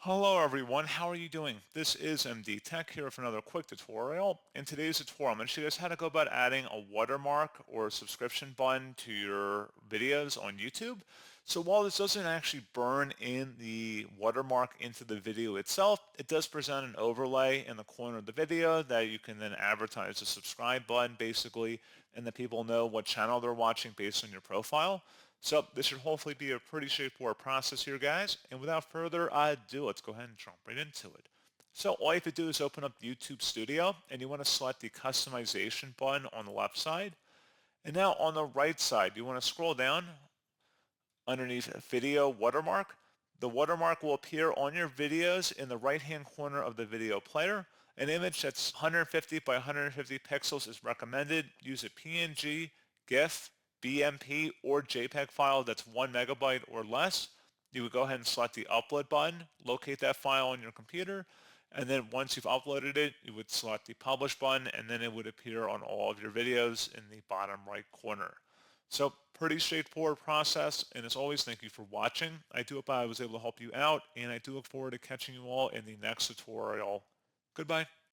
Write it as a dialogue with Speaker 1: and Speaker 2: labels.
Speaker 1: Hello everyone, how are you doing? This is MD Tech here with another quick tutorial. In today's tutorial, I'm going to show you guys how to go about adding a watermark or subscription button to your videos on YouTube. So while this doesn't actually burn in the watermark into the video itself, it does present an overlay in the corner of the video that you can then advertise the subscribe button basically, and that people know what channel they're watching based on your profile. So this should hopefully be a pretty straightforward process here, guys. And without further ado, let's go ahead and jump right into it. So all you have to do is open up YouTube Studio, and you want to select the customization button on the left side. And now on the right side, you want to scroll down underneath Video Watermark. The watermark will appear on your videos in the right-hand corner of the video player. An image that's 150 by 150 pixels is recommended. Use a PNG, GIF, BMP, or JPEG file that's 1 megabyte or less. You would go ahead and select the upload button, locate that file on your computer, and then once you've uploaded it, you would select the publish button, and then it would appear on all of your videos in the bottom right corner. So pretty straightforward process, and as always, thank you for watching. I do hope I was able to help you out, and I do look forward to catching you all in the next tutorial. Goodbye.